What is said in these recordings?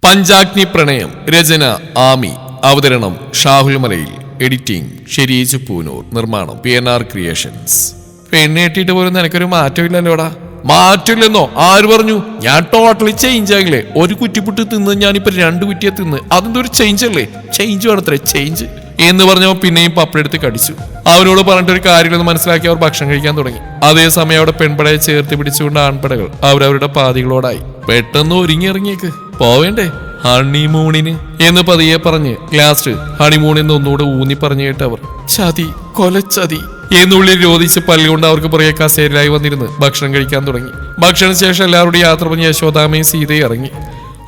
പഞ്ചാഗ്നി പ്രണയം. രചന ആമി. അവതരണം ഷാഹുൽ മലയിൽ. എഡിറ്റിംഗ് ഷെരീജ് പൂനൂർ. നിർമ്മാണം PNR ക്രിയേഷൻസ്. പെണ്ണ് കെട്ടിയിട്ട് പോലും നിനക്കൊരു മാറ്റമില്ലല്ലോടാ. മാറ്റമില്ലെന്നോ? ആര് പറഞ്ഞു? ഞാൻ ടോട്ടലി ചേഞ്ച് ആകില്ലേ. ഒരു കുറ്റിപ്പുട്ട് തിന്ന് ഞാനിപ്പോ 2 കുറ്റിയെ തിന്ന്. അതെന്തോ ഒരു ചേഞ്ച് അല്ലേ? ചേഞ്ച് വേണത്രേ, ചേഞ്ച് എന്ന് പറഞ്ഞവൻ പിന്നെയും പപ്പടെടുത്ത് കടിച്ചു. അവനോട് പറഞ്ഞിട്ടൊരു കാര്യമില്ലെന്ന് മനസ്സിലാക്കി അവർ ഭക്ഷണം കഴിക്കാൻ തുടങ്ങി. അതേസമയം അവിടെ പെൺപടയെ ചേർത്ത് പിടിച്ചുകൊണ്ട് ആൺപടകൾ അവരവരുടെ പാതികളോടായി. പെട്ടെന്ന് ഒരുങ്ങിയിറങ്ങിയേക്ക്, പോവേണ്ടേ ഹണിമൂണിന് എന്ന് പതിയെ പറഞ്ഞ് ലാസ്റ്റ് ഹണിമൂൺ എന്ന് ഒന്നുകൂടെ ഊന്നി പറഞ്ഞു കേട്ടവർ ചതി, കൊലച്ചതി എന്നുള്ളിൽ രോധിച്ച് പല്ലുകൊണ്ട് അവർക്ക് പുറകെ കസേരയിലായി വന്നിരുന്ന് ഭക്ഷണം കഴിക്കാൻ തുടങ്ങി. ഭക്ഷണശേഷം എല്ലാവരുടെ യാത്ര പറഞ്ഞ് യശോദാമയും സീതയും ഇറങ്ങി.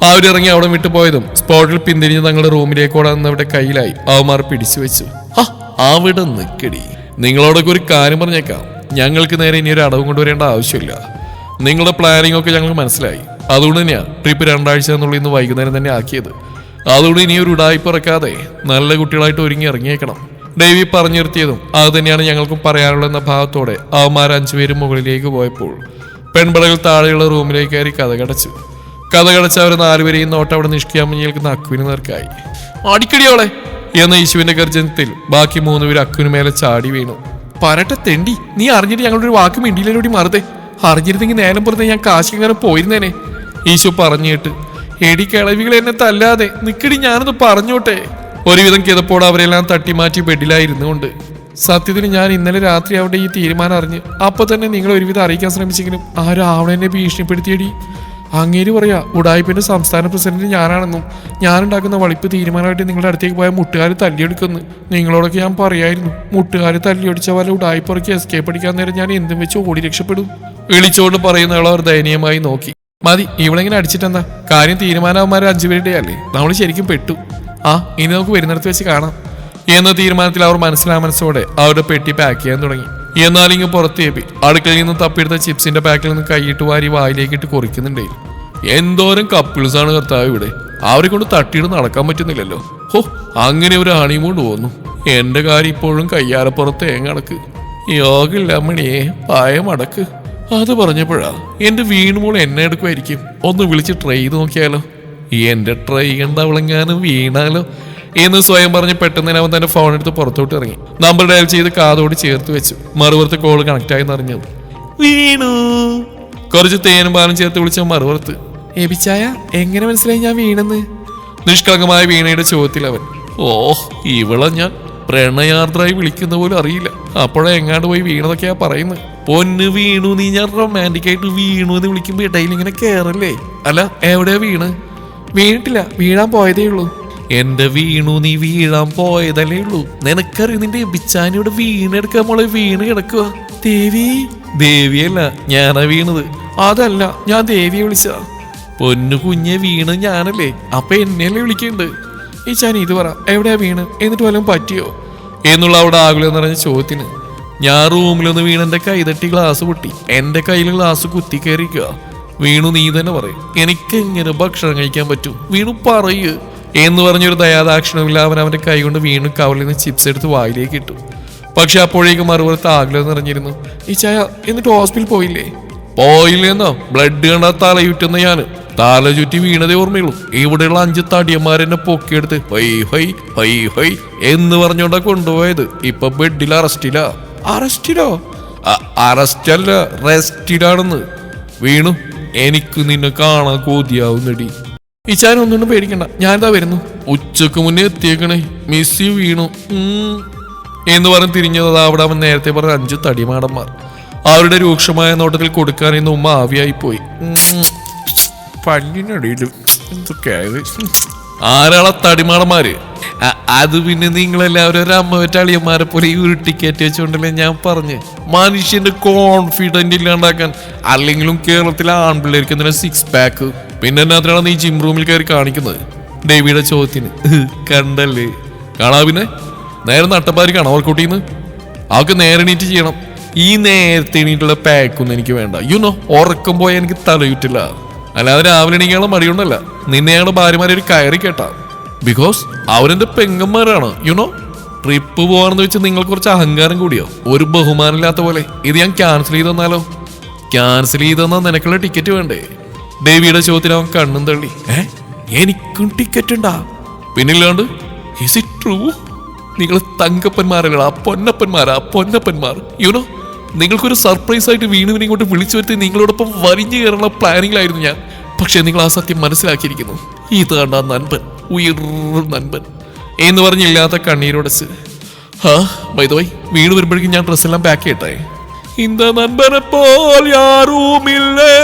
അവരിറങ്ങി അവിടെ വിട്ടുപോയതും സ്പോട്ടിൽ പിന്തിരിഞ്ഞ് തങ്ങളുടെ റൂമിലേക്ക് ഓടാന്നവരുടെ കയ്യിലായി അവന്മാർ പിടിച്ചു വെച്ചു. അവിടെ നിൽക്കടി, നിങ്ങളോടൊക്കെ ഒരു കാര്യം പറഞ്ഞേക്കാം. ഞങ്ങൾക്ക് നേരെ ഇനി ഒരു അടവും കൊണ്ടുവരേണ്ട ആവശ്യമില്ല. നിങ്ങളുടെ പ്ലാനിങ് ഒക്കെ ഞങ്ങൾക്ക് മനസ്സിലായി. അതുകൊണ്ട് തന്നെയാണ് ട്രിപ്പ് 2 ആഴ്ച എന്നുള്ളിൽ ഇന്ന് വൈകുന്നേരം തന്നെ ആക്കിയത്. അതുകൊണ്ട് ഇനി ഒരു ഉടായ്പ ഇറക്കാതെ നല്ല കുട്ടികളായിട്ട് ഒരുങ്ങി ഇറങ്ങിയേക്കണം. ഡേവി പറഞ്ഞു നിർത്തിയതും അത് തന്നെയാണ് ഞങ്ങൾക്കും പറയാനുള്ളതെന്ന ഭാവത്തോടെ അവന്മാർ 5 പേരും മുകളിലേക്ക് പോയപ്പോൾ പെൺപടകൾ താഴെയുള്ള റൂമിലേക്ക് കയറി കഥകടച്ചു. കഥകടച്ച് അവർ 4 പേരെയും നോട്ട് അവിടെ നിഷ്കിയാമഞ്ഞി നിൽക്കുന്ന അക്കുവിന് നേർക്കായി. അടിക്കടിയോളെ എന്ന യേശുവിന്റെ ഗർജനത്തിൽ ബാക്കി 3 പേര് അക്കുവിന് മേലെ ചാടി വീണു. പറട്ടെ തെണ്ടി, നീ അറിഞ്ഞിട്ട് ഞങ്ങളുടെ ഒരു വാക്ക് മിണ്ടിയിലൂടെ മറുതെ. അറിഞ്ഞിരുന്നെങ്കിൽ നേരം പുറത്തെ ഞാൻ കാശിങ്ങനെ പോയിരുന്നേനെ. ഈശു പറഞ്ഞിട്ട് എടി കിളവികൾ എന്നെ തല്ലാതെ നിക്കടി, ഞാനൊന്ന് പറഞ്ഞോട്ടെ. ഒരുവിധം കിതപ്പോടെ അവരെല്ലാം തട്ടിമാറ്റി ബെഡിലായിരുന്നുകൊണ്ട് സത്യത്തിന് ഞാൻ ഇന്നലെ രാത്രി അവിടെ ഈ തീരുമാനം അറിഞ്ഞ് അപ്പൊ തന്നെ നിങ്ങൾ ഒരുവിധം അറിയിക്കാൻ ശ്രമിച്ചെങ്കിലും ആരും ആവണെന്നെ ഭീഷണിപ്പെടുത്തിയടി. അങ്ങേര് പറയാ ഉടായിപ്പിന്റെ സംസ്ഥാന പ്രസിഡന്റ് ഞാനാണെന്നും ഞാനുണ്ടാക്കുന്ന വളിപ്പ് തീരുമാനമായിട്ട് നിങ്ങളുടെ അടുത്തേക്ക് പോയാൽ മുട്ടുകാർ തല്ലിയെടുക്കുന്നു. നിങ്ങളോടൊക്കെ ഞാൻ പറയായിരുന്നു, മുട്ടുകാർ തല്ലിയൊടിച്ച പോലെ ഉടായിപ്പുറക്കി എസ്കേപ്പ് അടിക്കാൻ നേരം ഞാൻ എന്തും വെച്ച് ഓടി രക്ഷപ്പെടും. വിളിച്ചോണ്ട് പറയുന്നവൾ അവർ ദയനീയമായി നോക്കി. മതി, ഇവളെങ്ങനെ അടിച്ചിട്ടെന്താ കാര്യം? തീരുമാനവന്മാർ 5 പേരുടെ അല്ലേ? നമ്മൾ ശരിക്കും പെട്ടു. ഇനി നമുക്ക് വരുന്നിടത്ത് വെച്ച് കാണാം എന്ന തീരുമാനത്തിൽ അവർ മനസ്സിലാമനസ്സോടെ അവരുടെ പെട്ടി പാക്ക് ചെയ്യാൻ തുടങ്ങി. എന്നാലിങ്ങ് പുറത്തേപ്പി അടുക്കളയിൽ നിന്ന് തപ്പിയെടുത്ത ചിപ്സിന്റെ പാക്കിൽ നിന്ന് കൈയിട്ട് വാരി വായിലേക്കിട്ട് കുറിക്കുന്നുണ്ടേ. എന്തോരം കപ്പിൾസാണ് കർത്താവ് ഇവിടെ. അവരെ കൊണ്ട് തട്ടിയിട്ട് നടക്കാൻ പറ്റുന്നില്ലല്ലോ. അങ്ങനെ ഒരു ഹണിമൂൺ തോന്നുന്നു. എന്റെ കാര്യം ഇപ്പോഴും കയ്യാലപ്പുറത്ത് തേങ്ങടക്ക്. യോഗമില്ല മണിയെ, പായമടക്ക്. അത് പറഞ്ഞപ്പോഴാ എന്റെ വീണുമോൾ എന്നെ എടുക്കുമായിരിക്കും. ഒന്ന് വിളിച്ച് ട്രൈ ചെയ്ത് നോക്കിയാലോ. എന്റെ ട്രൈ കണ്ട അവളെങ്ങാനും വീണാലോ എന്ന് സ്വയം പറഞ്ഞ് പെട്ടെന്ന് അവൻ തന്റെ ഫോൺ എടുത്ത് പുറത്തോട്ട് ഇറങ്ങി. നമ്പർ ഡയൽ ചെയ്ത് കാതോട് ചേർത്ത് വെച്ചു. മറുപുറത്ത് കോള് കണക്ട് ആയി അറിഞ്ഞു. വീണു കുറച്ച് തേനും പാലും ചേർത്ത് വിളിച്ച മറുപുറത്ത്. എബിച്ചായ, എങ്ങനെ മനസ്സിലായി ഞാൻ വീണെന്ന്? നിഷ്കളങ്കമായ വീണയുടെ ചോദ്യത്തിൽ അവൻ. ഇവളെ ഞാൻ പ്രണയാർദ്രായി വിളിക്കുന്ന പോലും അറിയില്ല. അപ്പോഴെ എങ്ങാണ്ട് പോയി വീണതൊക്കെയാ പറയുന്നത്. പൊന്ന് വീണു, നീ ഞാൻ റൊമാൻറ്റിക് ആയിട്ട് വീണു എന്ന് വിളിക്കുമ്പോ ഇടയിൽ ഇങ്ങനെ കേറല്ലേ? അല്ല, എവിടെയാ വീണ്? വീണിട്ടില്ല, വീഴാൻ പോയതേ ഉള്ളൂ. എന്റെ വീണു, നീ വീഴാൻ പോയതല്ലേ ഉള്ളൂ. നിനക്കറിയ നിന്റെ ബിച്ചാനിയുടെ വീണെടുക്കാൻ മോളെ വീണ് കിടക്കുക. ദേവിയല്ല, ഞാനാ വീണത്. അതല്ല, ഞാൻ ദേവിയെ വിളിച്ചതാ. പൊന്നു കുഞ്ഞെ, വീണ് ഞാനല്ലേ, അപ്പൊ എന്നെയല്ലേ വിളിക്കണ്ട്. ഈ ചാനി ഇത് പറ, എവിടെയാ വീണ്? എന്നിട്ട് വല്ലതും പറ്റിയോ എന്നുള്ള അവിടെ ആകുല നിറഞ്ഞ ചോദ്യത്തിന് ഞാൻ റൂമിലൊന്ന് വീണെന്റെ കൈ തട്ടി ഗ്ലാസ് പൊട്ടി. എന്റെ കയ്യിൽ ഗ്ലാസ് കുത്തി കയറിക്കുക. വീണു, നീ തന്നെ പറയും, എനിക്ക് എങ്ങനെ ഭക്ഷണം കഴിക്കാൻ പറ്റും? വീണു പറയൂ എന്ന് പറഞ്ഞൊരു ദയാദാക്ഷിണമില്ല അവൻ അവന്റെ കൈ കൊണ്ട് വീണു കവറിൽ നിന്ന് ചിപ്സ് എടുത്ത് വായിലേക്ക് ഇട്ടു. പക്ഷെ അപ്പോഴേക്കും മറുപുറത്ത് ആഗ്രഹം നിറഞ്ഞിരുന്നു. ഈ ചായ, എന്നിട്ട് ഹോസ്പിറ്റലിൽ പോയില്ലേ? പോയില്ലെന്നോ? ബ്ലഡ് കണ്ടാ തലയുറ്റുന്ന ഞാൻ തല ചുറ്റി വീണതേ ഓർമ്മയുള്ളൂ. ഇവിടെയുള്ള 5 തടിയന്മാരെന്നെ പൊക്കിയെടുത്ത് ഹൈ ഹൈ ഹൈ ഹൈ എന്ന് പറഞ്ഞോണ്ടാ കൊണ്ടുപോയത്. ഇപ്പൊ ബെഡിൽ അറസ്റ്റിലാ. അറസ്റ്റിലോ? അറസ്റ്റല്ല, റെസ്റ്റിലാണെന്ന്. വീണു, എനിക്ക് നിന്നെ കാണാൻ കൊതിയാവുന്നടി. ഇച്ചാൻ ഒന്നും പേടിക്കണ്ട, ഞാനിതാ വരുന്നു. ഉച്ചക്ക് മുന്നേ എത്തിയേക്കണേ. മിസ് യു വീണു എന്ന് പറഞ്ഞ് തിരിഞ്ഞത് അവിടെ അവൻ നേരത്തെ പറഞ്ഞ 5 തടിമാടന്മാർ. അവരുടെ രൂക്ഷമായ നോട്ടത്തിൽ കൊടുക്കാൻ ഇന്ന് ഉമ്മ ആവിയായിപ്പോയി. പല്ലിനടിയിലും എന്തൊക്കെയായത്? ആരാളെ തടിമാടന്മാര്? അത് പിന്നെ നിങ്ങളെല്ലാവരും ഒരു അമ്മ വെറ്റാളിയന്മാരെ പോലെ ഉരുട്ടിക്കയറ്റി വെച്ചോണ്ടല്ലേ ഞാൻ പറഞ്ഞ്. മനുഷ്യന്റെ കോൺഫിഡന്റ് ഇല്ലാണ്ടാക്കാൻ. അല്ലെങ്കിലും കേരളത്തിലെ ആൺപിള്ളേർക്ക് എന്തിനാ 6 പാക്ക്? പിന്നെ എന്നാത്തിനാണ് നീ ജിം റൂമിൽ കയറി കാണിക്കുന്നത്? ഡേവിയുടെ ചോദ്യത്തിന് കണ്ടല്ലേ. കാണാ പിന്നെ നേരെ നട്ടപ്പാരിക്കാണോ വർക്കൗട്ടിന്ന്? അവർക്ക് നേരെ എണീറ്റ് ചെയ്യണം. ഈ നേരത്തെ എണീറ്റുള്ള പാക്കൊന്നും എനിക്ക് വേണ്ട. യുനോ, ഉറക്കം പോയാൽ എനിക്ക് തലയുറ്റില്ല. അല്ലാതെ രാവിലെ എണീക്കാനുള്ള മടിയുണ്ടല്ല. നിന്നെ ഞങ്ങളുടെ ഭാര്യമാരെ ഒരു കയറി കേട്ടാ. ബിക്കോസ് അവരെന്റെ പെങ്ങന്മാരാണ്. യുനോ, ട്രിപ്പ് പോവാണെന്ന് വെച്ച് നിങ്ങൾ കുറച്ച് അഹങ്കാരം കൂടിയോ? ഒരു ബഹുമാനമില്ലാത്ത പോലെ. ഇത് ഞാൻ ക്യാൻസൽ ചെയ്ത് തന്നാലോ? ക്യാൻസൽ ചെയ്ത് തന്നാൽ നിനക്കുള്ള ടിക്കറ്റ് വേണ്ടേ? ഡേവിയുടെ ചോദ്യത്തിന് അവൻ കണ്ണും തള്ളി. എനിക്കും ടിക്കറ്റ് ഉണ്ടാ? പിന്നില്ലാണ്ട്. Is it true? നിങ്ങൾ തങ്കപ്പന്മാരല്ലടാ, പൊന്നപ്പന്മാർ. യുനോ, നിങ്ങൾക്കൊരു സർപ്രൈസ് ആയിട്ട് വീണുവിനെ ഇങ്ങോട്ട് വിളിച്ചു വരുത്തി നിങ്ങളോടൊപ്പം വരിഞ്ഞു കയറുന്ന പ്ലാനിങ്ങിലായിരുന്നു ഞാൻ. പക്ഷെ നിങ്ങൾ ആ സത്യം മനസ്സിലാക്കിയിരിക്കുന്നു. ഇതാണ്ടാ നൻപൻ, ഉയർ നൻപൻ എന്ന് പറഞ്ഞില്ലാത്ത കണ്ണീരോടച്ച്. ബൈ ദ വേ, വീണ് വരുമ്പോഴേക്കും ഞാൻ ഡ്രസ്സെല്ലാം പാക്ക് ചെയ്യട്ടെ. ഇന്ത നൻപനെ പോൽ യാരുമില്ലേ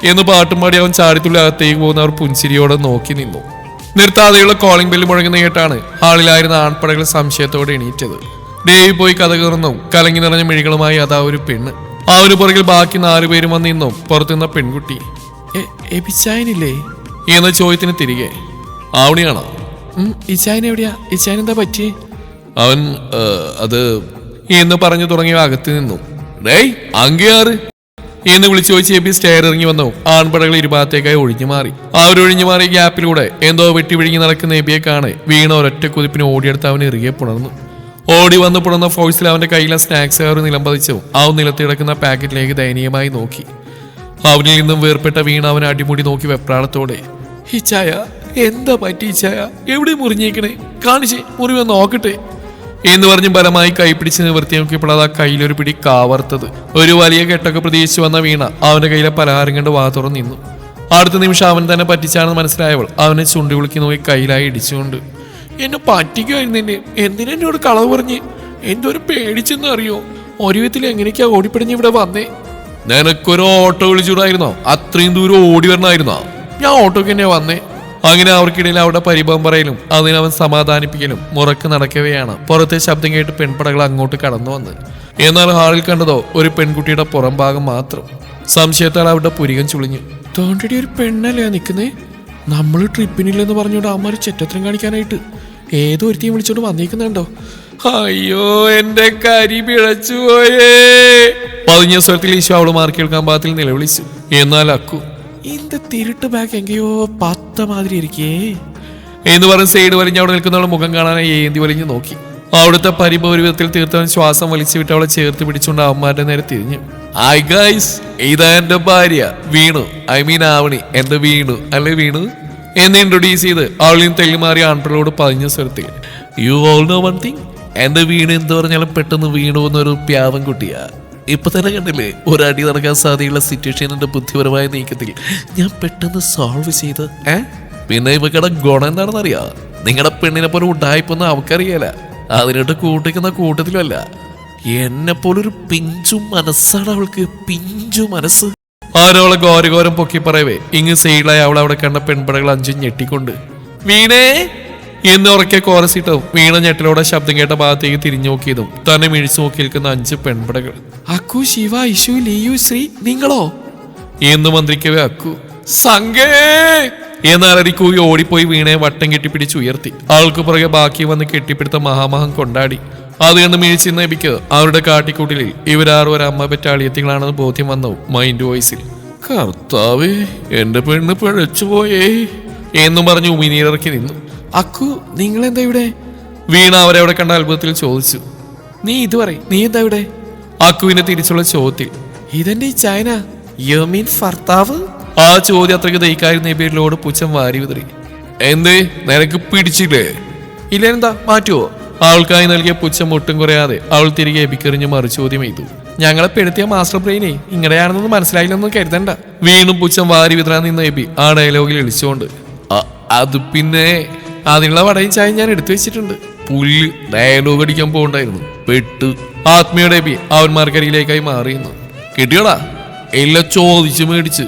എന്ന് പാട്ടും പാടി അവൻ ചാടിത്തുള്ളി അകത്തേക്ക് പോകുന്ന അവർ പുഞ്ചിരിയോടെ നോക്കി നിന്നു. നിർത്താതെയുള്ള കോളിംഗ് ബെല്ല് മുഴങ്ങുന്ന കേട്ടാണ് ഹാളിലായിരുന്ന ആൺപടകൾ സംശയത്തോടെ എണീറ്റത്. ദേവി പോയി കഥ കയറുന്നു. കലങ്ങി നിറഞ്ഞ മിഴികളുമായി അതാ ഒരു പെണ്ണ്. ആ ഒരു പുറകിൽ ബാക്കി 4 പേരും വന്ന് നിന്നു. പുറത്തുനിന്ന പെൺകുട്ടി ഇച്ചായനില്ലേ എന്ന ചോദ്യത്തിന് തിരികെ ആവണിയാണോ? ഇച്ചായൻ എവിടെയാ? ഇച്ചായൻ എന്താ പറ്റിയേ? അവൻ അത് എന്ന് പറഞ്ഞു തുടങ്ങിയ അകത്ത് നിന്നു. ഡേയ് അങ്ങേയാറ് എന്ന് വിളിച്ചു ചോദിച്ച് എബി സ്റ്റെയർ ഇറങ്ങി വന്നു. ആൺപടകൾ ഇരുഭാഗത്തേക്കായി ഒഴിഞ്ഞു മാറി. അവരൊഴിഞ്ഞു മാറിയ ഗ്യാപ്പിലൂടെ എന്തോ വെട്ടി വിഴുങ്ങി നടക്കുന്ന എബിയെ കാണെ വീണ ഒരൊറ്റ കുതിപ്പിന് ഓടിയെടുത്ത് അവൻ ഇറുകെ പുണർന്നു. ഓടി വന്ന് പുണർന്ന ഫോഴ്സിൽ അവന്റെ കയ്യിലെ സ്നാക്സ് കവർ നിലംപതിച്ചു. അവൻ നിലത്ത് കിടക്കുന്ന പാക്കറ്റിലേക്ക് ദയനീയമായി നോക്കി. അവനിൽ നിന്നും വേർപെട്ട വീണ അവൻ അടിമുടി നോക്കി വെപ്രാളത്തോടെ. ഇച്ചായ എന്താ പറ്റി? ഇച്ചായ എവിടെ മുറിഞ്ഞേക്കണേ? കാണിച്ചേ, മുറിവ് നോക്കട്ടെ എന്ന് പറഞ്ഞ് ബലമായി കൈപ്പിടിച്ച് നിവർത്തി നോക്കിയപ്പോൾ അത് ആ കയ്യിലൊരു പിടി കാവർത്തത്. ഒരു വലിയ കെട്ടൊക്കെ പ്രതീക്ഷിച്ചു വന്ന വീണ അവന്റെ കയ്യിലെ പലഹാരം കണ്ട് വാ തുറന്നു നിന്നു. അടുത്ത നിമിഷം അവൻ തന്നെ പറ്റിച്ചാണെന്ന് മനസ്സിലായവൾ അവനെ ചുണ്ടി വിളിക്കി നോക്കി കയ്യിലായി ഇടിച്ചുകൊണ്ട്, എന്നെ പറ്റിക്കുമായിരുന്നെ, എന്തിനെന്നോട് കളവ് പറഞ്ഞ്? എന്തോരം പേടിച്ചെന്ന് അറിയോ? ഒരു വിധത്തിൽ എങ്ങനെയൊക്കെയാ ഓടിപ്പിടിഞ്ഞ് ഇവിടെ വന്നേ? നിനക്കൊരു ഓട്ടോ വിളിച്ചുകൂടായിരുന്നോ? അത്രയും ദൂരം ഓടി വരണമായിരുന്നോ? ഞാൻ ഓട്ടോക്ക് തന്നെയാ വന്നേ. അങ്ങനെ അവർക്കിടയിൽ അവിടെ പരിഭവം പറയലും അതിനവൻ സമാധാനിപ്പിക്കലും മുറക്ക് നടക്കവെയാണ് പുറത്തെ ശബ്ദം കേട്ട് പെൺപടകൾ അങ്ങോട്ട് കടന്നു വന്ന്. എന്നാൽ ഹാളിൽ കണ്ടതോ ഒരു പെൺകുട്ടിയുടെ പുറം ഭാഗം മാത്രം. സംശയത്താൽ അവരുടെ പുരികം ചുളിഞ്ഞു. തോണ്ടടി ഒരു പെണ്ണല്ലേ നിൽക്കുന്നേ? നമ്മൾ ട്രിപ്പിനില്ലെന്ന് പറഞ്ഞോണ്ട് അമ്മ ചെറ്റത്രം കാണിക്കാനായിട്ട് ഏതോ ഒരുത്തിയും വിളിച്ചോണ്ട് വന്നിരിക്കുന്നുണ്ടോ? അയ്യോ, എന്റെ കരി പിഴച്ചു പോയേ. പതിഞ്ഞ സ്വരത്തിൽ ഈശോ അവള് മാറി കേൾക്കാൻ പാകത്തിൽ നിലവിളിച്ചു. എന്നാൽ അക്കു, இந்த திருட்டு ബാഗ് എങ്കയോ പത്ത മാതിരി ഇരിക്കേ എന്ന് പറഞ്ഞ് സൈഡ് വലിഞ്ഞ് അവിടെ നിൽക്കുന്നവളെ മുഖം കാണാനായി ഏന്തി വലിഞ്ഞു നോക്കി. അവിടുത്തെ പരിഭവ ഒരു വിധത്തിൽ തീർത്തവൻ ശ്വാസം വലിച്ചു വിട്ട് അവളെ ചേർത്ത് പിടിച്ചുകൊണ്ട് അവന്മാരുടെ നേരെ തിരിഞ്ഞു. ഹായ് ഗൈസ്, ഇതാ എന്റെ ഭാര്യ വീണു, ഐ മീൻ ആവണി, എന്റെ വീണു അല്ലെ വീണു എന്ന് ഇൻട്രൊഡ്യൂസ് ചെയ്ത് അവളിൽ നിന്ന് തെല്ലുമാറി ആൺപിള്ളോട് പതിഞ്ഞ സ്വരത്തിൽ, you all no one thing, എന്റെ വീണ് എന്ത് പറഞ്ഞാലും പെട്ടെന്ന് വീണു എന്നൊരു പ്യാവൻ കുട്ടിയാ. ഇപ്പൊ തന്നെ കണ്ടില്ലേ ഒരടി നടക്കാൻ സാധ്യതയുള്ള സിറ്റുവേഷൻ എന്റെ ബുദ്ധിപരമായ നീക്കത്തിൽ ഞാൻ പെട്ടെന്ന് സോൾവ് ചെയ്ത്. പിന്നെ ഇവക്കടെ ഗുണം എന്താണെന്ന് അറിയാം? നിങ്ങളുടെ പെണ്ണിനെ പോലെ ഉണ്ടായിപ്പൊന്നും അവക്കറിയാല. അതിനോട്ട് കൂട്ടിക്കുന്ന കൂട്ടത്തിലുമല്ല. എന്നെ പോലൊരു പിഞ്ചു മനസ്സാണ് അവൾക്ക്, പിഞ്ചു മനസ്സ്. ആരോളെ ഘോരഘോരം പൊക്കി പറയവേ ഇങ്ങ് സെയിലായി അവൾ അവിടെ കണ്ട പെൺപടകൾ 5 ഞെട്ടിക്കൊണ്ട് വീണേ എന്ന് ഉറക്കെ കോറസിട്ടും വീണ ഞെട്ടലോടെ ശബ്ദം കേട്ട ഭാഗത്തേക്ക് തിരിഞ്ഞു നോക്കിയതും തന്നെ മിഴിച്ചു നോക്കി നിൽക്കുന്ന 5 പെൺപടകൾ. അക്കു, ശിവ, ഇഷു, ലിയു, ശ്രീ, നിങ്ങളോ എന്ന് മന്ത്രിക്കവേ അക്കു സംഘേ എന്നരടിക്കൂയി ഓടിപ്പോയി വീണയെ വട്ടം കെട്ടിപ്പിടിച്ച് ഉയർത്തി. ആൾക്ക് പുറകെ ബാക്കി വന്ന് കെട്ടിപ്പിടുത്ത മഹാമഹം കൊണ്ടാടി. അത് കണ്ട് മിഴിച്ചിരുന്ന എബിക്ക് അവരുടെ കാട്ടിക്കൂട്ടിലിൽ ഇവരാറും ഒരു അമ്മ പെറ്റാളിയത്തികളാണെന്ന് ബോധ്യം വന്നു മൈൻഡ് വോയിസിൽ. കർത്താവേ, എന്റെ പെണ്ണ് പിഴച്ചു പോയേ എന്നും പറഞ്ഞ് ഉമിനീരിറക്കി നിന്നു. അക്കു, നിങ്ങളെന്താ ഇവിടെ? വീണ അവരെ അവിടെ കണ്ട അത്ഭുതത്തിൽ ചോദിച്ചു. നീ ഇത് പറ, നീ എന്താ ഇവിടെ? അക്കുവിന്റെ തിരിച്ചുള്ള ചോദ്യത്തിൽ, ഇതെന്റെ ഈ ചൈന, യു മീൻ ഭർത്താവ്? ആ ചോദ്യം അത്രയ്ക്ക് ദഹിക്കായിരുന്നു എബിയിലോട് പുച്ഛം വാരി വിതറി. എന്തേ, നിനക്ക് പിടിച്ചില്ലേ? ഇല്ലെന്താ, മാറ്റുവോ? അവൾക്കായി നൽകിയ പുച്ഛം ഒട്ടും കുറയാതെ അവൾ തിരികെ എബിക്കെറിഞ്ഞ് മറുചോദ്യം ചെയ്തു. ഞങ്ങളെ പെടുത്തിയ മാസ്റ്റർ ബ്രെയിനെ ഇങ്ങനെയാണെന്നൊന്നും മനസ്സിലായില്ലെന്ന് കരുതണ്ട. വീണ്ടും പുച്ഛം വാരി വിതറാൻ നിന്ന എബി ആ ഡയലോഗിൽ എളിച്ചുകൊണ്ട്, അത് പിന്നെ അതിനുള്ള വടയും ചായ ഞാൻ എടുത്തു വെച്ചിട്ടുണ്ട്. പുല്ല്, ഡയലോഗ് അടിക്കാൻ പോകണ്ടായിരുന്നു, പെട്ട്. ആത്മീയുടെ എബി അവന്മാർക്കരിയിലേക്കായി മാറിയുന്നു. കിട്ടിയോടാ? എല്ലാം ചോദിച്ചു മേടിച്ച്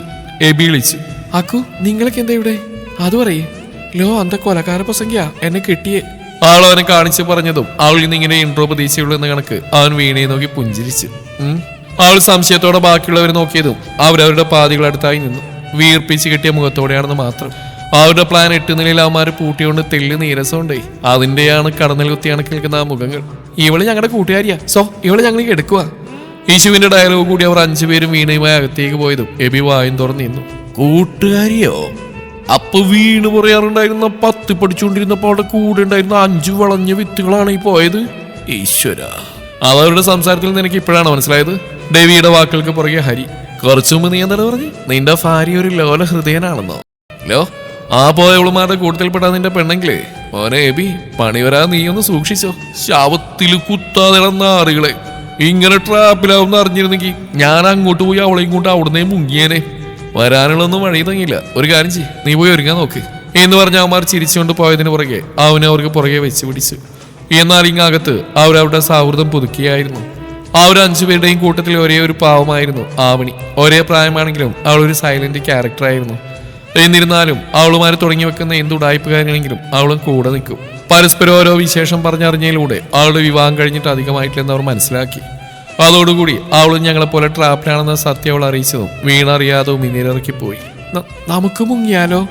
എബി വിളിച്ചു. അക്കു, നിങ്ങളൊക്കെ എന്താ ഇവിടെ? അത് പറയേ. ലോ, അന്ത കൊലക്കാര പ്രസംഗിയാ എന്നെ കിട്ടിയേ. ആളവനെ കാണിച്ചു പറഞ്ഞതും അവളിൽ നിന്ന് ഇങ്ങനെ ഇൻട്രോ പ്രതീക്ഷയുള്ളൂ എന്ന കണക്ക് അവൻ വീണയെ നോക്കി പുഞ്ചിരിച്ചു. അവൾ സംശയത്തോടെ ബാക്കിയുള്ളവരെ നോക്കിയതും അവരവരുടെ പാതികളടുത്തായി നിന്നു. വീർപ്പിച്ച് കിട്ടിയ മുഖത്തോടെയാണെന്ന് മാത്രം. അവരുടെ പ്ലാൻ 8 നിലയിൽ അവന്മാര് പൂട്ടിയോണ്ട് തെല്ല് നീരസമുണ്ടേ. അതിന്റെയാണ് കടന്നൽ കുത്തി കണക്കി നിൽക്കുന്ന ആ മുഖങ്ങൾ. ഇവള് ഞങ്ങളുടെ കൂട്ടുകാരിയാ, സോ ഇവള് ഞങ്ങൾക്ക് എടുക്കുക. യേശുവിന്റെ ഡയലോഗ് കൂടി അവർ 5 പേരും വീണയുമായി അകത്തേക്ക് പോയതും എബി വായും തുറന്നു നിന്നു. കൂട്ടുകാരിയോ? അപ്പൊ വീണ് പറയാറുണ്ടായിരുന്ന 10 പഠിച്ചുകൊണ്ടിരുന്നപ്പോ അവിടെ കൂടെ ഉണ്ടായിരുന്ന 5 വളഞ്ഞ വിത്തുകളാണ് ഈ പോയത്. ഈശ്വര, അവരുടെ സംസാരത്തിൽ നിനക്ക് ഇപ്പോഴാണ് മനസ്സിലായത്? ദേവിയുടെ വാക്കുകൾക്ക് പുറകെ ഹരി. കുറച്ചു മുമ്പ് നീ എന്താണ് പറഞ്ഞു? നിന്റെ ഭാര്യ ഒരു ലോല ഹൃദയനാണെന്നോ? ലോ, ആ പോയവളുമാരുടെ കൂട്ടത്തിൽപ്പെടാ നിന്റെ പെണ്ണെങ്കിലേ മോനെ എബി പണി വരാൻ നീ ഒന്ന് സൂക്ഷിച്ചോ. ശവത്തിൽ കുത്താതെ ആറുകളെ ഇങ്ങനെ ട്രാപ്പിലാവുന്ന അറിഞ്ഞിരുന്നെങ്കിൽ ഞാൻ അങ്ങോട്ട് പോയി അവളെയും കൊണ്ട് അവിടുന്ന് മുങ്ങിയേനെ. വരാനുള്ളൊന്നും വഴി തങ്ങിയില്ല. ഒരു കാര്യം ചെയ്യ്, നീ പോയി ഒരുങ്ങാൻ നോക്ക് എന്ന് പറഞ്ഞ അവന്മാർ ചിരിച്ചുകൊണ്ട് പോയതിന് പുറകെ അവനെ അവർക്ക് പുറകെ വെച്ച് പിടിച്ചു. എന്നാൽ ഇങ്ങകത്ത് അവരവരുടെ സൗഹൃദം പുതുക്കിയായിരുന്നു. ആ ഒരു 5 പേരുടെയും കൂട്ടത്തിൽ ഒരേ ഒരു പാവമായിരുന്നു ആവണി. ഒരേ പ്രായമാണെങ്കിലും അവളൊരു സൈലന്റ് ക്യാരക്ടറായിരുന്നു. എന്നിരുന്നാലും അവളുമാര് തുടങ്ങി വെക്കുന്ന എന്തുടായ്പകാരനെങ്കിലും അവളും കൂടെ നിൽക്കും. പരസ്പരം ഓരോ വിശേഷം പറഞ്ഞറിഞ്ഞതിലൂടെ അവളുടെ വിവാഹം കഴിഞ്ഞിട്ട് അധികമായിട്ടില്ലെന്ന് അവർ മനസ്സിലാക്കി. അതോടുകൂടി അവളും ഞങ്ങളെപ്പോലെ ട്രാപ്പിലാണെന്ന സത്യം അവൾ അറിയിച്ചതും വീണറിയാതെ മിന്നിലിറക്കിപ്പോയി. നമുക്ക് മുങ്ങിയാലോ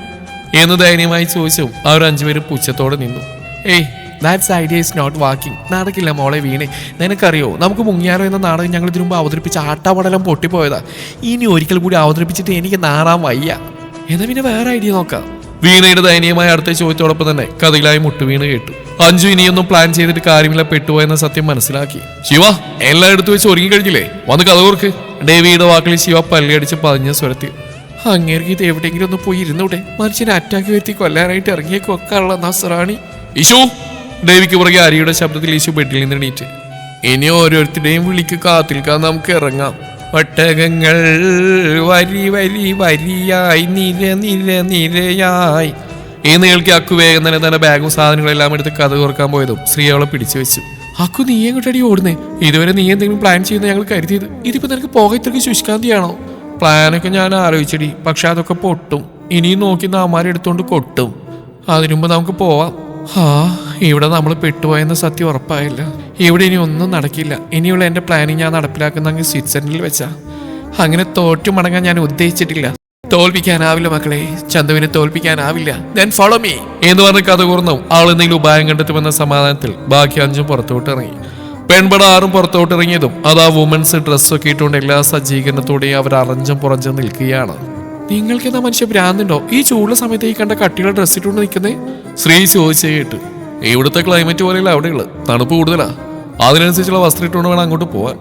എന്ന് ദയനീയമായി ചോദിച്ചും അവർ 5 പേരും പുച്ഛത്തോടെ നിന്നു. ഏയ് that's idea is not working. നടക്കില്ല മോളെ വീണേ. നിനക്കറിയോ, നമുക്ക് മുങ്ങിയാലോ എന്ന നാടകം ഞങ്ങൾ ഇതിനു മുമ്പ് അവതരിപ്പിച്ച ആട്ടാപടലം പൊട്ടിപ്പോയതാ. ഇനി ഒരിക്കൽ കൂടി അവതരിപ്പിച്ചിട്ട് എനിക്ക് നാറാൻ വയ്യ. എന്നാ പിന്നെ വേറെ ഐഡിയ നോക്കാം. വീണയുടെ ദയനീയമായ അടുത്ത ചോദ്യത്തോടൊപ്പം തന്നെ കഥയിലായി മുട്ടുവീണ് കേട്ടു. അഞ്ജു ഇനിയൊന്നും പ്ലാൻ ചെയ്തിട്ട് കാര്യമില്ല, പെട്ടുപോയെന്ന സത്യം മനസ്സിലാക്കി. ശിവ എല്ലായിടത്തും വെച്ച് ഒരുങ്ങി കഴിഞ്ഞില്ലേ, വന്ന് കഥ ഓർക്ക്. ഡേവിയുടെ വാക്കിൽ ശിവ പല്ലിയടിച്ച് പതിഞ്ഞ സ്വരത്തിൽ. അങ്ങേർക്ക് ഇത് എവിടെയെങ്കിലും ഒന്ന് പോയി ഇരുന്നൂടെ? മനുഷ്യനെ അറ്റാക്ക് വരുത്തി കൊല്ലാനായിട്ട് ഇറങ്ങിയേക്കൊക്കെയുള്ള നസ്രാണി. ഇഷു ഡേവിക്ക് പുറകെ അരിയുടെ ശബ്ദത്തിൽ ഈശു ബെഡിൽ നിന്ന് എണീറ്റ്. ഇനി ഓരോരുത്തരുടെയും വിളിക്ക് കാത്തിൽക്കാൻ നമുക്ക് ഇറങ്ങാം. ഒട്ടകങ്ങൾ വരി വരി വരിയായി നിര നിര നിരയായി എന്ന് കേൾക്കി അക്കു വേഗം തന്നെ തന്റെ ബാഗും സാധനങ്ങളെല്ലാം എടുത്ത് കഥ തുറക്കാൻ പോയതും ശ്രീ അവളെ പിടിച്ചു വെച്ചു. അക്കു നീ എങ്ങോട്ടടി ഓടുന്നേ? ഇതുവരെ നീ എന്തെങ്കിലും പ്ലാൻ ചെയ്യുന്ന ഞങ്ങൾ കരുതിയത്. ഇതിപ്പോ നിനക്ക് പോകാൻ ഇത്രയ്ക്ക് ശുഷ്കാന്തിയാണോ? പ്ലാനൊക്കെ ഞാൻ ആലോചിച്ചടി, പക്ഷെ അതൊക്കെ പൊട്ടും. ഇനിയും നോക്കി നാമാരെടുത്തോണ്ട് കൊട്ടും. അതിനുമ്പ് നമുക്ക് പോവാം. ഇവിടെ നമ്മൾ പെട്ടുപോയെന്ന സത്യം ഉറപ്പായില്ല. ഇവിടെ ഇനി ഒന്നും നടക്കില്ല. ഇനിയുള്ള എന്റെ പ്ലാനിങ് ഞാൻ നടപ്പിലാക്കുന്ന സ്വിറ്റ്സർലൻഡിൽ വെച്ചാ. അങ്ങനെ തോറ്റു മടങ്ങാൻ ഞാൻ ഉദ്ദേശിച്ചിട്ടില്ല. തോൽപ്പിക്കാനാവില്ല മക്കളെ, ചന്തുവിനെ തോൽപ്പിക്കാനാവില്ല. Then follow me എന്ന് പറഞ്ഞ് കഥ കൂർന്നു. ആൾ എന്തെങ്കിലും ഉപായം കണ്ടെത്തുമെന്ന സമാധാനത്തിൽ ബാക്കി 5 പുറത്തോട്ട് ഇറങ്ങി. പെൺപട 6 പുറത്തോട്ട് ഇറങ്ങിയതും അത് ആ വുമൻസ് ഡ്രസ്സൊക്കെ ഇട്ടുകൊണ്ട് എല്ലാ സജ്ജീകരണത്തോടെയും അവർ അറഞ്ചും പുറഞ്ചും നിൽക്കുകയാണ്. നിങ്ങൾക്ക് എന്താ മനുഷ്യ ഭ്രാന്തുണ്ടോ? ഈ ചൂടുള്ള സമയത്ത് ഈ കണ്ട കട്ടിയുള്ള ഡ്രസ് ഇട്ടുകൊണ്ട് നിൽക്കുന്നേ? ശ്രീ ചോദിച്ചേ കേട്ട്. ഇവിടുത്തെ ക്ലൈമറ്റ് പോലെയല്ല അവിടെയുള്ളത്, തണുപ്പ് കൂടുതലാ. അതിനനുസരിച്ചുള്ള വസ്ത്രം ഇട്ടുകൊണ്ട് വേണം അങ്ങോട്ട് പോവാൻ.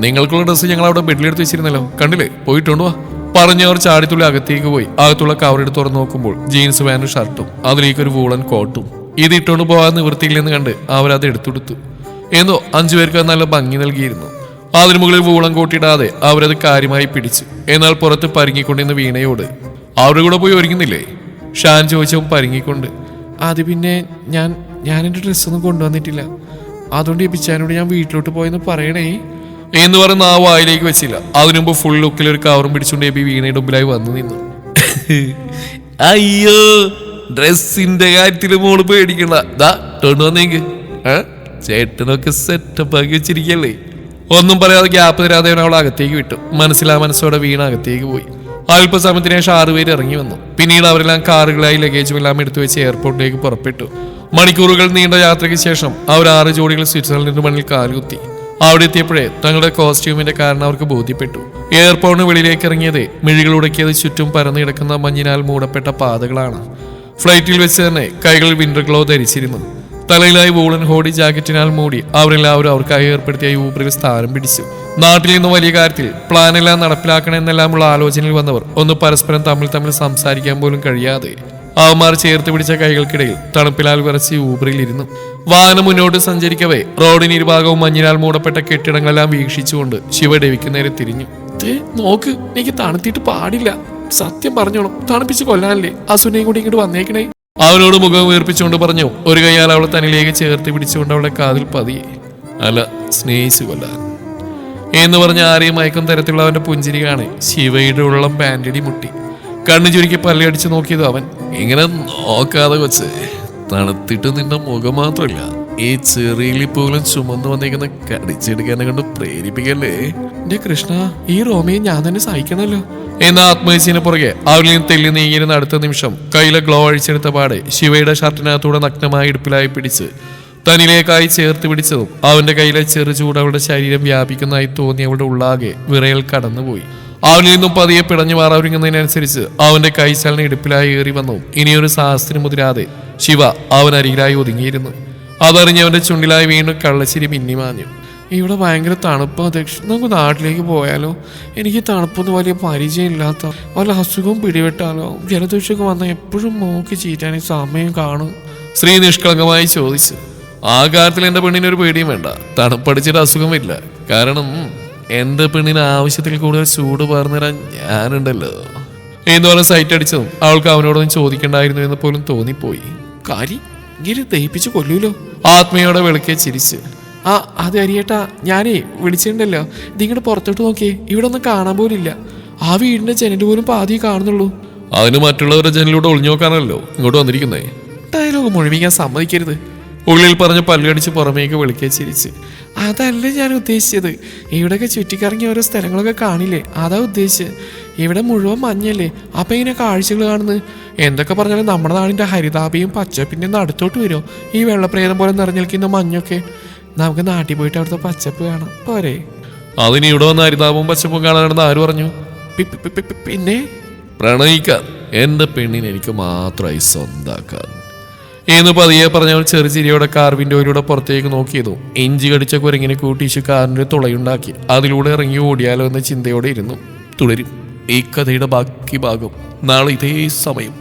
നിങ്ങൾക്കുള്ള ഡ്രസ്സ് ഞങ്ങൾ അവിടെ ബെഡിലെടുത്ത് വെച്ചിരുന്നല്ലോ, കണ്ടില്ലേ? പോയിട്ടുണ്ടോ? പറഞ്ഞവർ ചാടിത്തുള്ളി അകത്തേക്ക് പോയി. അകത്തുള്ള കവറെടുത്ത് തുറന്നു നോക്കുമ്പോൾ ജീൻസ് പാന്റും ഷർട്ടും അതിലേക്കൊരു വൂളൻ കോട്ടും. ഇത് ഇട്ടുകൊണ്ട് പോകാൻ നിവൃത്തിയില്ലെന്ന് കണ്ട് അവരത് എടുത്തെടുത്തു. എന്നോ 5 പേർക്ക് അത് നല്ല ഭംഗി നൽകിയിരുന്നു. അതിനു മുകളിൽ വൂളം കൂട്ടിയിടാതെ അവരത് കാര്യമായി പിടിച്ചു. എന്നാൽ പുറത്ത് പരിങ്ങിക്കൊണ്ടിരുന്ന വീണയോട് അവരുടെ കൂടെ പോയി ഒരുങ്ങുന്നില്ലേ ഷാൻ ചോദിച്ചവും പരിങ്ങിക്കൊണ്ട്. അത് പിന്നെ ഞാൻ എൻ്റെ ഡ്രസ്സൊന്നും കൊണ്ടുവന്നിട്ടില്ല. അതുകൊണ്ട് ഈ പിച്ചാനോട് ഞാൻ വീട്ടിലോട്ട് പോയെന്ന് പറയണേ എന്ന് പറയുന്ന ആ വായിലേക്ക് വെച്ചില്ല. അതിനുമ്പ് ഫുൾ ലുക്കിൽ ഒരു കവറും പിടിച്ചുകൊണ്ട് എബി വീണയുടെ മുമ്പിലായി വന്നു നിന്നു. അയ്യോ, ഡ്രസ്സിന്റെ കാര്യത്തിൽ മോള് പേടിക്കണ്ട. വന്നേക്ക് ചേട്ടനൊക്കെ സെറ്റപ്പ് ആക്കി വെച്ചിരിക്കല്ലേ. ഒന്നും പറയാതെ ഗ്യാപ്പ് തരാതെ അവൾ അകത്തേക്ക് വിട്ടു. മനസ്സിലോടെ വീണ അകത്തേക്ക് പോയി. അല്പസമയത്തിന് ശേഷം 6 പേര് ഇറങ്ങി വന്നു. പിന്നീട് അവരെല്ലാം കാറുകളായി ലഗേജും എല്ലാം എടുത്തു വെച്ച് എയർപോർട്ടിലേക്ക് പുറപ്പെട്ടു. മണിക്കൂറുകൾ നീണ്ട യാത്രയ്ക്ക് ശേഷം അവർ 6 ജോഡികൾ സ്വിറ്റ്സർലൻഡിന്റെ മണ്ണിൽ കാലുകുത്തി. അവിടെ എത്തിയപ്പോഴേ തങ്ങളുടെ കോസ്റ്റ്യൂമിന്റെ കാരണം അവർക്ക് ബോധ്യപ്പെട്ടു. എയർപോർട്ടിന് വെളിയിലേക്ക് ഇറങ്ങിയത് മിഴികൾ ഉടക്കിയത് ചുറ്റും പരന്നു കിടക്കുന്ന മഞ്ഞിനാൽ മൂടപ്പെട്ട പാതകളാണ്. ഫ്ലൈറ്റിൽ വെച്ച് തന്നെ കൈകളിൽ വിന്റർ ഗ്ലോ ധരിച്ചിരുന്നു. തലയിലായി വൂളൻ ഹോഡി ജാക്കറ്റിനാൽ മൂടി അവരെല്ലാവരും അവർക്കായി ഏർപ്പെടുത്തിയ ഊബറിൽ സ്ഥാനം പിടിച്ചു. നാട്ടിൽ നിന്ന് വലിയ കാര്യത്തിൽ പ്ലാനെല്ലാം നടപ്പിലാക്കണമെന്നെല്ലാമുള്ള ആലോചനയിൽ വന്നവർ ഒന്ന് പരസ്പരം തമ്മിൽ സംസാരിക്കാൻ പോലും കഴിയാതെ അവന്മാർ ചേർത്ത് പിടിച്ച കൈകൾക്കിടയിൽ തണുപ്പിലാൽ വിറച്ച് ഊബറിൽ ഇരുന്നു. വാഹനം മുന്നോട്ട് സഞ്ചരിക്കവേ റോഡിന് ഇരുഭാഗവും മഞ്ഞിനാൽ മൂടപ്പെട്ട കെട്ടിടങ്ങളെല്ലാം വീക്ഷിച്ചുകൊണ്ട് ശിവ ഡെവിക്ക് നേരെ തിരിഞ്ഞു. നോക്ക്, എനിക്ക് തണുത്തിട്ട് പാടില്ല. സത്യം പറഞ്ഞോളും, തണുപ്പിച്ച് കൊല്ലാനല്ലേ അസുനെയും കൂടി ഇങ്ങോട്ട് വന്നേക്കണേ. അവനോട് മുഖം വീർപ്പിച്ചുകൊണ്ട് പറഞ്ഞു. ഒരു കൈയാൽ അവളെ തന്നിലേക്ക് ചേർത്ത് പിടിച്ചുകൊണ്ട് അവളുടെ കാതിൽ പതിയെ. അല്ല, സ്നേഹിച്ചു കൊല്ലാൻ എന്ന് പറഞ്ഞ ആരെയും മയക്കും തരത്തിലുള്ള അവന്റെ പുഞ്ചിരി കാണെ ശിവയുടെ ഉള്ളം പാൻറ്റടി മുട്ടി. കണ്ണു ചുരുക്കി പല്ലടിച്ച് നോക്കിയത് അവൻ. ഇങ്ങനെ നോക്കാതെ കൊച്ച്, തണുത്തിട്ട് നിന്റെ മുഖം മാത്രമല്ല ഈ ചെറിയിൽ പോലും ചുമന്നു വന്നേക്കുന്ന കടിച്ചെടുക്കാനെ കൊണ്ട് പ്രേരിപ്പിക്കല്ലേ. എന്റെ കൃഷ്ണ, ഈ റോമിയെ ഞാൻ തന്നെ സഹിക്കണല്ലോ എന്ന ആത്മഹത്യന് പുറകെ അവരിൽ നിന്ന് തെല്ലി നീങ്ങിയിരുന്ന അടുത്ത നിമിഷം കയ്യിലെ ഗ്ലോ അഴിച്ചെടുത്ത പാടെ ശിവയുടെ ഷർട്ടിനകത്തൂടെ നഗ്നമായ ഇടുപ്പിലായി പിടിച്ച് തന്നിലേക്കായി ചേർത്ത് പിടിച്ചതും അവന്റെ കയ്യിലെ ചെറു ചൂട് അവളുടെ ശരീരം വ്യാപിക്കുന്നതായി തോന്നി അവളുടെ ഉള്ളാകെ വിറയൽ കടന്നുപോയി. അവനിൽ നിന്നും പതിയെ പിടഞ്ഞു മാറാവുന്നതിനനുസരിച്ച് അവന്റെ കൈച്ചാലിന് ഇടുപ്പിലായി ഏറി വന്നു. ഇനിയൊരു സാഹസത്തിന് മുതിരാതെ ശിവ അവൻ അരികിലായി ഒതുങ്ങിയിരുന്നു. അതറിഞ്ഞ് അവന്റെ ചുണ്ടിലായി വീണ്ടും കള്ളച്ചിരി മിന്നിമാഞ്ഞു. ഇവിടെ ഭയങ്കര തണുപ്പ് അധ്യക്ഷ. നമുക്ക് നാട്ടിലേക്ക് പോയാലോ? എനിക്ക് തണുപ്പൊന്നും വലിയ പരിചയമില്ലാത്ത വല്ല അസുഖവും പിടിപെട്ടാലോ? ജലദോഷമൊക്കെ വന്നാൽ എപ്പോഴും നോക്കി ചീറ്റാൻ സമയം കാണും. ശ്രീ നിഷ്കളങ്കമായി ചോദിച്ചു. ആ കാര്യത്തിൽ എന്റെ പെണ്ണിന് ഒരു പേടിയും വേണ്ട. തണുപ്പടിച്ചിട്ട് അസുഖമില്ല. കാരണം എന്റെ പെണ്ണിന് ആവശ്യത്തിൽ കൂടുതൽ ചൂട് പകർന്നു തരാൻ ഞാനുണ്ടല്ലോ എന്നുപോലെ സൈറ്റ് അടിച്ചതും അവൾക്ക് അവനോടൊന്നും ചോദിക്കണ്ടായിരുന്നു എന്ന് പോലും തോന്നിപ്പോയി. കാര്യം ഇങ്ങനെ ദഹിപ്പിച്ച് കൊല്ലൂലോ. ആത്മയോടെ വെളുക്കെ ചിരിച്ച്. അത് അരിയേട്ടാ, ഞാനേ വിളിച്ചിട്ടുണ്ടല്ലോ. ഇതിങ്ങോട്ട് പുറത്തോട്ട് നോക്കിയേ, ഇവിടെ ഒന്നും കാണാൻ പോലും ഇല്ല. ആ വീടിന്റെ ജനല് പോലും പാതി കാണുന്നുള്ളൂ. അതിന് മറ്റുള്ളവരുടെ ജനലിലൂടെ ഒളിഞ്ഞു നോക്കാനല്ലോ ഇങ്ങോട്ട് വന്നിരിക്കുന്നേ. ഡയലോഗ് മുഴുമിക്കാൻ സമ്മതിക്കരുത്. ഉള്ളിൽ പറഞ്ഞ് പല്ലടിച്ച് പുറമേക്ക് വെളുക്കെ ചിരിച്ച്. അതല്ല ഞാൻ ഉദ്ദേശിച്ചത്. ഇവിടെയൊക്കെ ചുറ്റിക്കറങ്ങി ഓരോ സ്ഥലങ്ങളൊക്കെ കാണില്ലേ, അതാ ഉദ്ദേശിച്ചത്. ഇവിടെ മുഴുവൻ മഞ്ഞല്ലേ, അപ്പൊ ഇങ്ങനെ കാഴ്ചകൾ കാണുന്നത്. എന്തൊക്കെ പറഞ്ഞാലും നമ്മുടെ നാടിന്റെ ഹരിതാപയും പച്ചപ്പിന്റെ അടുത്തോട്ട് വരുമോ ഈ വെള്ളപ്രേതം പോലെ നിറഞ്ഞിരിക്കുന്ന മഞ്ഞൊക്കെ? നമുക്ക് നാട്ടിൽ പോയിട്ട് അവിടുത്തെ പച്ചപ്പ് കാണാം പോരെ? അതിന് ഇവിടെ വന്ന ഹരിതാപവും പച്ചപ്പും കാണാനെന്ന് ആര് പറഞ്ഞു? പിന്നെ പ്രണയിക്കാൻ എന്റെ പെണ്ണിനെ എനിക്ക് മാത്രമായി സ്വന്താക്കാൻ എന്ന് പതിയെ പറഞ്ഞവൾ ചെറുചിരിയോടെ കാർ വിൻഡോയിലൂടെ പുറത്തേക്ക് നോക്കിയതും ഇഞ്ചി കടിച്ച കുരങ്ങിനെ കൂട്ടിച്ച് കാറിന്റെ തുളയുണ്ടാക്കി അതിലൂടെ ഇറങ്ങി ഓടിയാലോ എന്ന ചിന്തയോടെ ഇരുന്നു. തുടരും ഈ കഥയുടെ ബാക്കി ഭാഗം നാളെ ഇതേ സമയം.